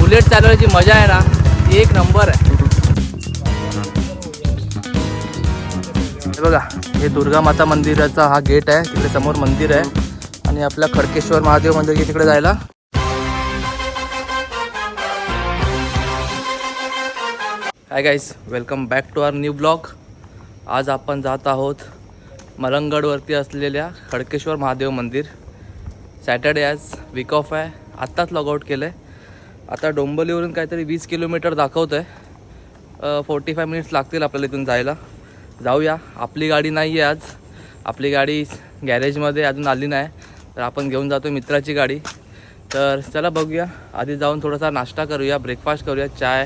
Bullet चालवायची मजा आहे ना ती एक नंबर आहे. हे बघा, हे दुर्गा माता मंदिराचा हा गेट आहे. तिकडे समोर मंदिर आहे आणि आपल्या खडकेश्वर महादेव मंदिर तिकडे जायला. Hi guys, welcome back to our new blog. आज आपण जात आहोत मलंगगडवरती असलेल्या खडकेश्वर महादेव मंदिर. सॅटर्डे आज वीक ऑफ आहे. आत्ताच लॉगआउट केलं आहे. आता डोंबिवलीवरून काहीतरी 20 किलोमीटर दाखवतं आहे. 45 मिनिट्स लागतील आपल्याला इथून जायला. जाऊया. आपली गाडी नाही आहे आज. आपली गाडी गॅरेजमध्ये अजून आली नाही, तर आपण घेऊन जातो मित्राची गाडी. तर चला बघूया. आधी जाऊन थोडासा नाश्ता करूया, ब्रेकफास्ट करूया, चाय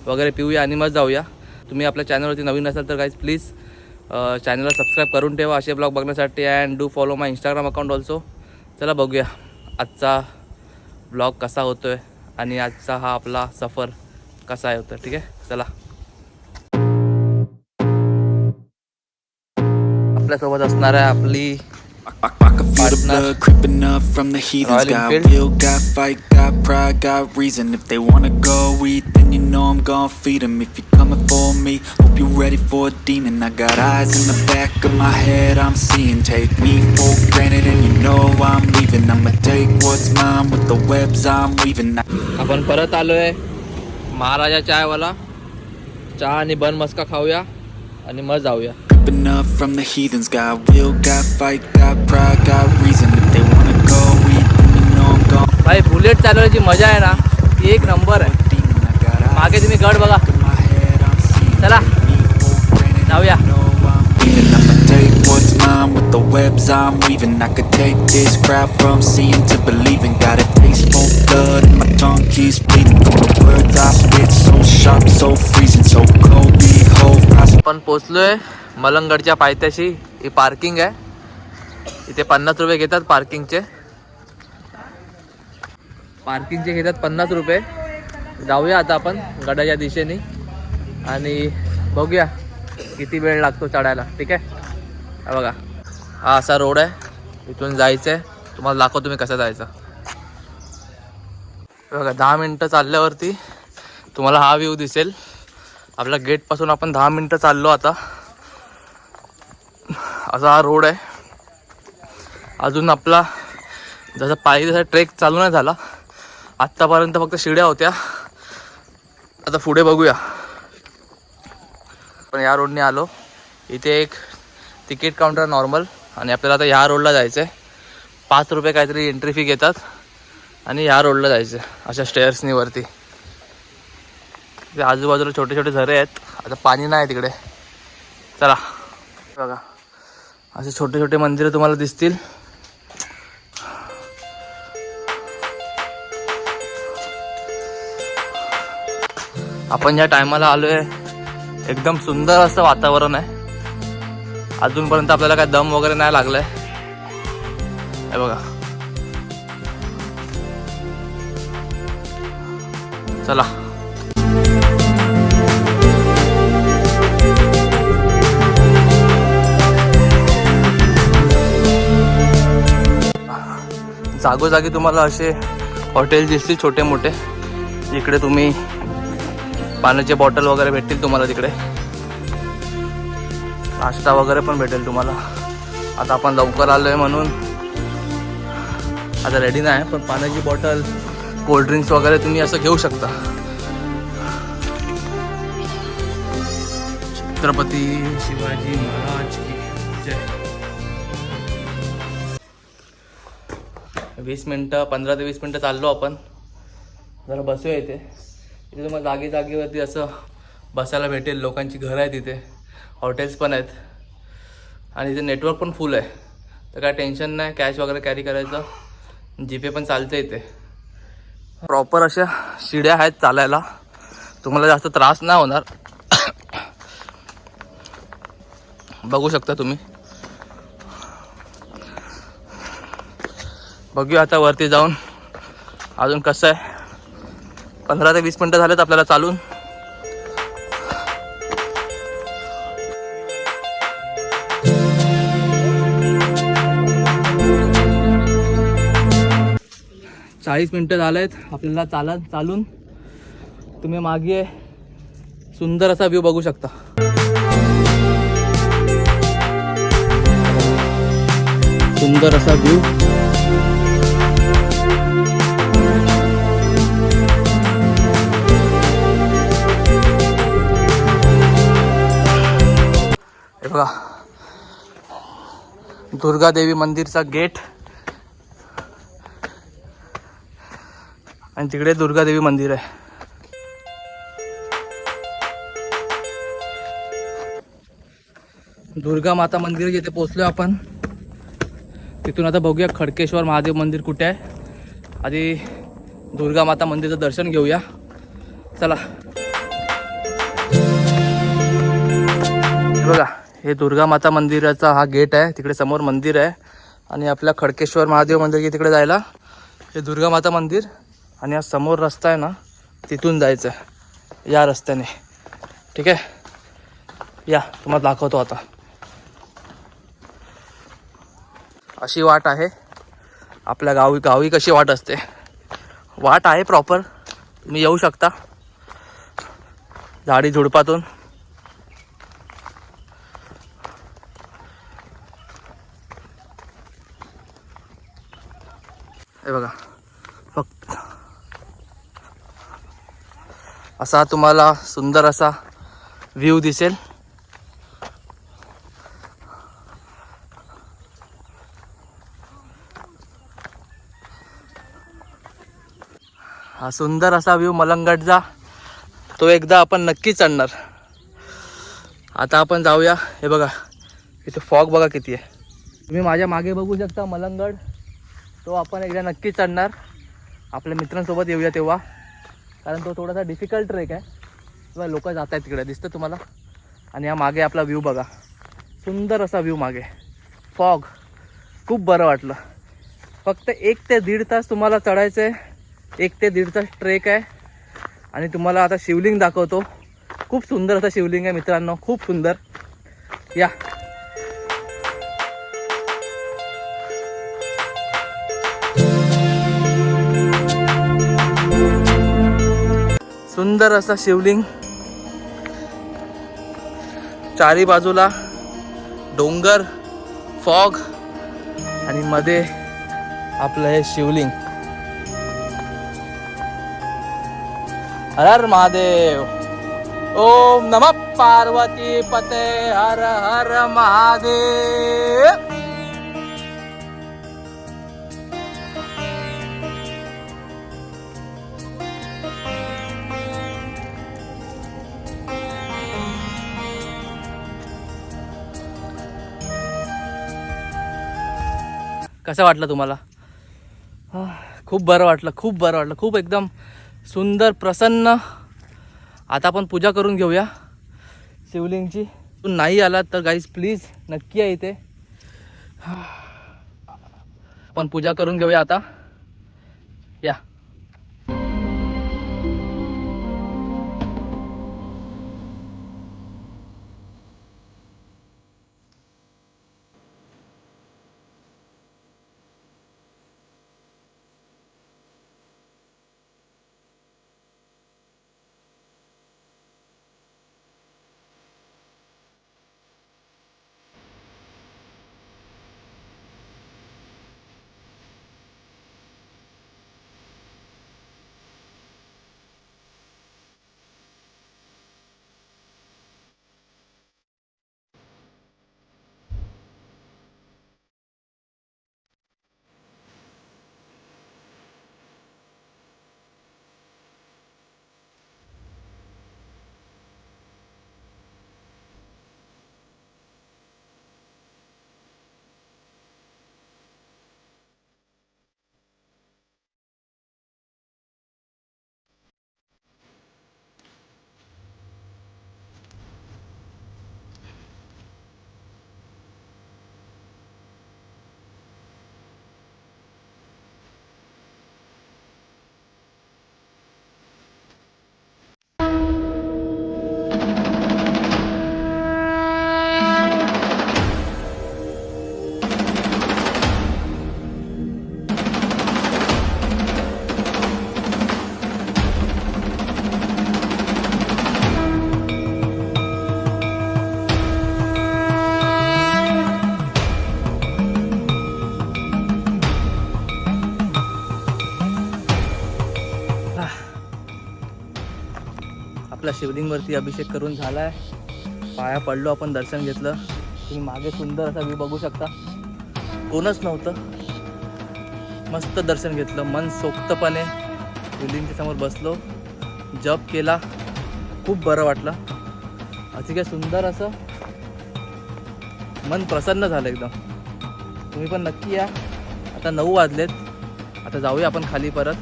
वगैरे पिऊया आणि मग जाऊया. तुम्ही आपल्या चॅनलवरती नवीन असाल तर गाईज प्लीज चॅनलला सबस्क्राईब करून ठेवा असे ब्लॉग बघण्यासाठी. And do follow my Instagram account also. चला बघूया आजचा ब्लॉग कसा होतो आहे आणि आजचा हा आपला सफर कसा आहे होतं. ठीक आहे, चला. आपल्यासोबत असणार आहे आपली Feel the blood creeping up from the heathens. Got will, got fight, got pride, got reason. If they wanna go eat, then you know I'm gon' feed them. If you're coming for me, hope you're ready for a demon. I got eyes in the back of my head, I'm seeing. Take me for granted and you know I'm leaving. I'ma take what's mine with the webs I'm weaving. आपण परत आलोय महाराजा चायवाला. चहा आणि बन मस्का खाऊया आणि मग जाऊया. Creeping up from the heathens. Got will, got fight, got pride, got reason. If they wanna go eat, then you know I'm gon' भाई बुलेट चालवायची मजा आहे ना ती एक नंबर आहे. मागे तुम्ही गड बघा. चला जाऊया. I'ma take what's mine with the webs I'm weaving. I could take this crowd from seeing to believing. Got a taste for blood and my tongue keeps bleeding. From the words I spit, so sharp, so freezing, so cold. Behold, आपण पोचलोय मलंगगडच्या पायथ्याशी. ही parking आहे. इथे 50 रुपये घेतात पार्किंगचे. घेतात 50 रुपये. जाऊया आता आपण गडाच्या दिशेने आणि बघूया किती वेळ लागतो चढायला. ठीक आहे, हा बघा, हा असा रोड आहे. इथून जायचं आहे. तुम्हाला दाखवतो तुम्ही कसं जायचं. बघा 10 मिनटं चालल्यावरती तुम्हाला हा व्ह्यू दिसेल. आपल्या गेटपासून आपण 10 मिनटं चाललो आता. असा हा रोड आहे. अजून आपला जसं पाहिजे तसा ट्रेक चालू नाही झाला. आत्तापर्यंत फक्त शिड्या होत्या. आता पुढे बघूया. पण या रोडने आलो. इथे एक तिकीट काउंटर नॉर्मल आणि आपल्याला आता ह्या रोडला जायचं आहे. 5 रुपये काहीतरी एंट्री फी घेतात आणि ह्या रोडला जायचं आहे अशा स्टेअर्सनी वरती. आजूबाजूला छोटे छोटे झरे आहेत. आता पाणी नाही तिकडे. चला बघा, असे छोटे छोटे मंदिरं तुम्हाला दिसतील. आपण ज्या टायमाला आलोय एकदम सुंदर असं वातावरण आहे. अजूनपर्यंत आपल्याला काय दम वगैरे नाही लागलाय. हे बघा, चला. जागोजागी तुम्हाला असे हॉटेल दिसतील छोटे मोठे. इकडे तुम्ही पाण्याचे बॉटल वगैरे भेटतील तुम्हाला. तिकडे नाश्ता वगैरे पण भेटेल तुम्हाला. आता आपण लवकर आलो आहे म्हणून आता रेडी नाही, पण पाण्याची बॉटल, कोल्ड्रिंक्स वगैरे तुम्ही असं घेऊ शकता. छत्रपती शिवाजी महाराज की जय. 20 मिनटं, 15 ते 20 मिनटं चाललो आपण. जरा बसूया इथे. इथे तुम्हाला जागेवरती असं बसायला भेटेल. लोकांची घरं आहेत इथे, हॉटेल्स पण आहेत आणि इथे नेटवर्क पण फुल आहे. तर काय टेन्शन नाही. कॅश वगैरे कॅरी करायचं, जीपे पण चालते इथे. प्रॉपर अशा शिड्या आहेत चालायला. तुम्हाला जास्त त्रास नाही होणार. बघू शकता तुम्ही. बघूया आता वरती जाऊन अजून कसं आहे. 15 ते 20 मिनटं झालेत आपल्याला चालून. चाळीस मिनटं झालेत आपल्याला चालून. तुम्ही मागे सुंदर असा व्ह्यू बघू शकता. सुंदर असा व्ह्यू. हे बघा दुर्गा देवी मंदिरचा गेट आणि तिकडे दुर्गा देवी मंदिर आहे. दुर्गा माता मंदिर जिथे पोहोचलो आपण. तिथून आता बघूया खडकेश्वर महादेव मंदिर कुठे आहे. आधी दुर्गा माता मंदिरचं दर्शन घेऊया. चला. हे बघा हे दुर्गा माता मंदिराचा हा गेट आहे. तिकडे समोर मंदिर आहे आणि आपल्या खडकेश्वर महादेव मंदिर तिकडे जायला हे दुर्गा माता मंदिर आणि हा समोर रस्ता आहे ना तिथून जायचं आहे या रस्त्याने. ठीक आहे या तुम्हाला दाखवतो आता. अशी वाट आहे आपल्या गावी कशी वाट असते. वाट आहे प्रॉपर. तुम्ही येऊ शकता झाडी झुडपातून. हे बघा फक्त असा तुम्हाला सुंदर असा व्ह्यू दिसेल. हा सुंदर असा व्ह्यू मलंगडचा तो एकदा आपण नक्की चढणार. आता आपण जाऊया. हे बघा इथे फॉग बघा किती आहे. तुम्ही माझ्या मागे बघू शकता मलंगड. तो आपण एकदा नक्की चढणार. आपल्या मित्रांसोबत येऊया तेव्हा, कारण तो थोडासा डिफिकल्ट ट्रेक आहे. तेव्हा लोक जात आहेत तिकडे दिसतं तुम्हाला. आणि या मागे आपला व्ह्यू बघा. सुंदर असा व्ह्यू मागे. फॉग खूप बरं वाटलं. फक्त 1 ते 1.5 तास तुम्हाला चढायचं आहे. 1 ते 1.5 तास ट्रेक आहे. आणि तुम्हाला आता शिवलिंग दाखवतो. खूप सुंदर असं शिवलिंग आहे मित्रांनो. खूप सुंदर. या सुंदर असा शिवलिंग. चारी बाजूला डोंगर, फॉग आणि मध्ये आपलं हे शिवलिंग. हर हर महादेव. ओम नमः पार्वती पते हर हर महादेव. कसं वाटलं तुम्हाला? खूप बरं वाटलं. खूप बरं वाटलं. खूप एकदम सुंदर प्रसन्न. आता आपण पूजा करून घेऊया शिवलिंगची. नाही आला तर गाईज प्लीज नक्की या इथे. आपण पूजा करून घेऊया आता. या शिवलिंगवरती अभिषेक करून झाला आहे. पाया पडलो आपण, दर्शन घेतलं. तुम्ही मागे सुंदर असा व्ह्यू बघू शकता. कोणच नव्हतं, मस्त दर्शन घेतलं. मन सोक्तपणे शिवलिंगच्या समोर बसलो, जप केला, खूप बरं वाटलं. अतिशय सुंदर असं मन प्रसन्न झालं एकदम. तुम्ही पण नक्की या. आता 9 वाजलेत, आता जाऊया आपण खाली परत.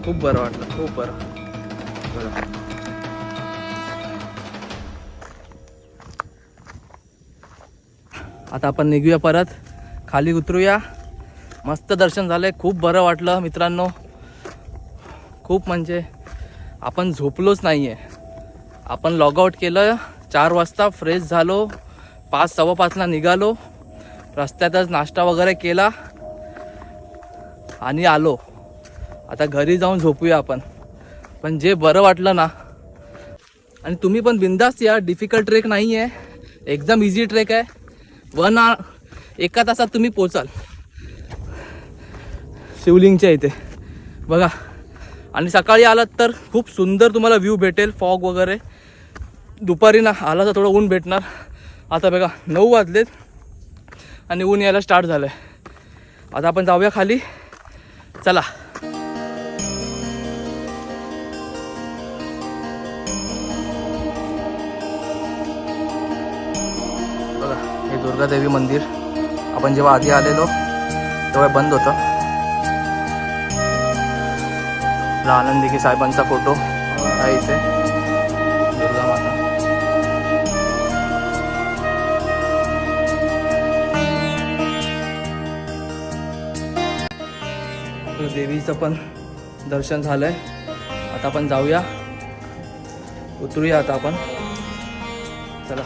खूप बरं वाटलं, खूप बरं. आता आपण निघूया परत, खाली उतरूया. मस्त दर्शन झालंय, खूप बरं वाटलं मित्रांनो. खूप म्हणजे आपण झोपलोच नाही आहे. आपण लॉगआउट केलं 4 वाजता, फ्रेश झालो, 5 सव्वा 5ला निघालो. रस्त्यातच नाश्ता वगैरे केला आणि आलो. आता घरी जाऊन झोपूया आपण. पण जे बरं वाटलं ना. आणि तुम्ही पण बिंदास या. डिफिकल्ट ट्रेक नाही आहे, एकदम इझी ट्रेक आहे. 1 तासात तुम्ही पोचाल शिवलिंगच्या इथे बघा. आणि सकाळी आलात तर खूप सुंदर तुम्हाला व्ह्यू भेटेल, फॉग वगैरे. दुपारी ना आला तर थोडं ऊन भेटणार. आता बघा 9 वाजलेत आणि ऊन यायला स्टार्ट झालं आहे. आता आपण जाऊया खाली, चला. बघा हे दुर्गादेवी मंदिर. आपण जेव्हा आधी आलेलो तेव्हा बंद होतं. आनंदी साहेबांचा फोटो आहे इथे, दुर्गा माता. देवीचं पण दर्शन झालंय. आता आपण जाऊया, उतरूया आता आपण. चला.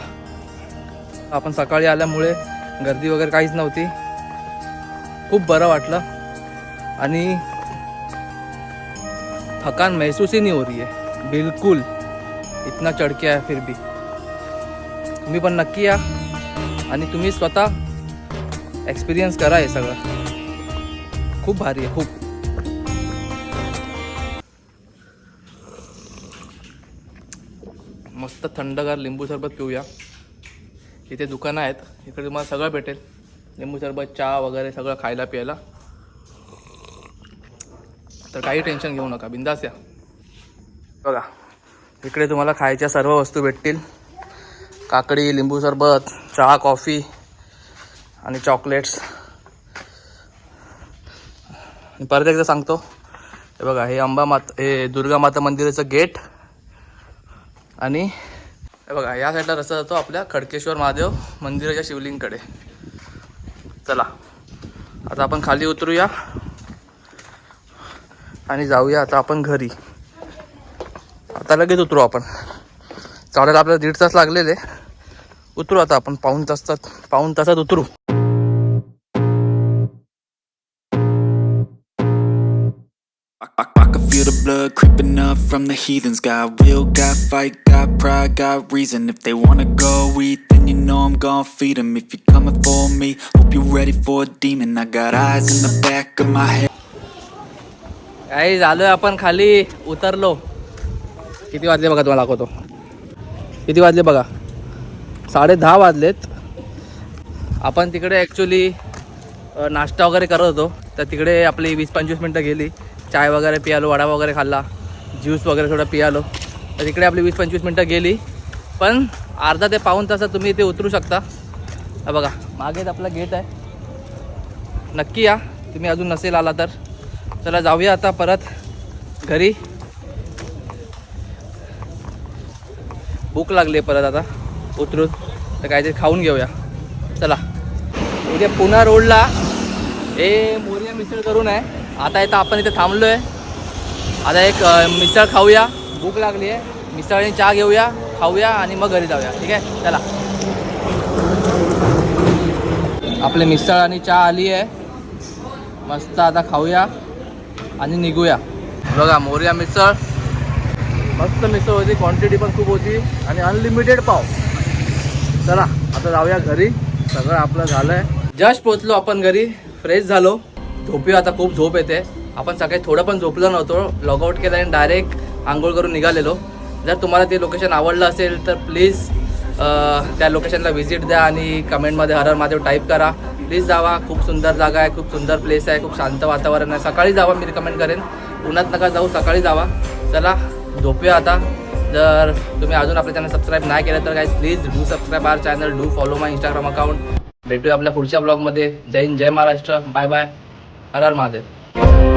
आपण सकाळी आल्यामुळे गर्दी वगैरे काहीच नव्हती. खूप बरं वाटलं आणि थकान महसूस ही नहीं हो रही है बिल्कुल. इतना चढ़ के आया फिर भी. तुम्ही पण नक्की या आणि तुम्ही स्वतः एक्सपिरियन्स करा हे सगळं. खूप भारी आहे, खूप. मस्त थंडगार लिंबू सरबत पिऊया. इथे दुकानं आहेत, इकडे तुम्हाला सगळं भेटेल. लिंबू सरबत, चहा वगैरे सगळं खायला प्यायला. तर काही टेन्शन घेऊ नका, बिंदास या. बघा इकडे तुम्हाला खायच्या सर्व वस्तू भेटतील. काकडी, लिंबू सरबत, चहा, कॉफी आणि चॉकलेट्स. परत एकदा सांगतो, हे बघा हे हे दुर्गा माता मंदिराचं गेट. आणि हे बघा या साईडला रस्ता जातो आपल्या खडकेश्वर महादेव मंदिराच्या शिवलिंगकडे. चला आता आपण खाली उतरूया आणि जाऊया आता आपण घरी. आता लगेच उतरू आपण. चालायला आपल्याला 1.5 तास लागलेले. उतरू आता आपण, पाऊण तासात उतरू. I can feel the blood creeping up from the heathens. Got will, got fight, got pride, got reason. If they wanna go eat, then you know I'm gon' feed them. If you're coming for me, hope you're ready for a demon. I got eyes in the back of my head. काही झालोय आपण खाली उतरलो. किती वाजले बघा, तुम्हाला दाखवतो किती वाजले बघा. 10:30 वाजलेत. आपण तिकडे ॲक्च्युली नाश्ता वगैरे करत होतो, तर तिकडे आपली 20-25 मिनटं गेली. चाय वगैरे पियालो, वडा वगैरे खाल्ला, ज्यूस वगैरे थोडं पियालो. तर तिकडे आपली 20-25 मिनटं गेली. पण अर्धा ते पाऊण तासात तुम्ही इथे उतरू शकता. बघा मागेच आपला गेट आहे. नक्की या तुम्ही अजून नसेल आला तर. चला जाऊया आता परत घरी. भूक लागली परत आता उतरून, तर काहीतरी खाऊन घेऊया. चला. इथे पुणा रोडला हे मोरिया मिसळ करून आहे. आता इथं आपण इथे थांबलो आहे. आता एक मिसळ खाऊया, भूक लागली आहे. मिसळ आणि चहा घेऊया, खाऊया आणि मग घरी जाऊया. ठीक आहे, चला. आपले मिसळ आणि चहा आली आहे मस्त. आता खाऊया आणि निघूया. बघा मोरिया मिसळ, मस्त मिसळ होती, क्वांटिटी पण खूप होती आणि अनलिमिटेड पाव. चला आता जाऊया घरी. सगळं आपलं झालं आहे. जस्ट पोचलो आपण घरी, फ्रेश झालो. झोपूया आता, खूप झोप येते. आपण सकाळी थोडं पण झोपलो नव्हतो. लॉगआउट केलं आणि डायरेक्ट आंघोळ करून निघालेलो. जर तुम्हाला ते लोकेशन आवडलं असेल तर प्लीज त्या लोकेशनला व्हिजिट द्या आणि कमेंटमध्ये हर हर महादेव टाईप करा. प्लीज जावा. खूप सुंदर जागा आहे, खूप सुंदर प्लेस आहे, खूप शांत वातावरण आहे. सकाळी जावा, मी रिकमेंड करेन. उन्हात नका जाऊ, सकाळी जावा. चला झोपूया आता. जर तुम्ही अजून आपल्या चॅनल सबस्क्राईब नाही केलं तर guys please do subscribe our channel, do follow my Instagram account. भेटूया आपल्या पुढच्या ब्लॉगमध्ये. जय हिंद, जय महाराष्ट्र. Bye bye. हर हर महादेव.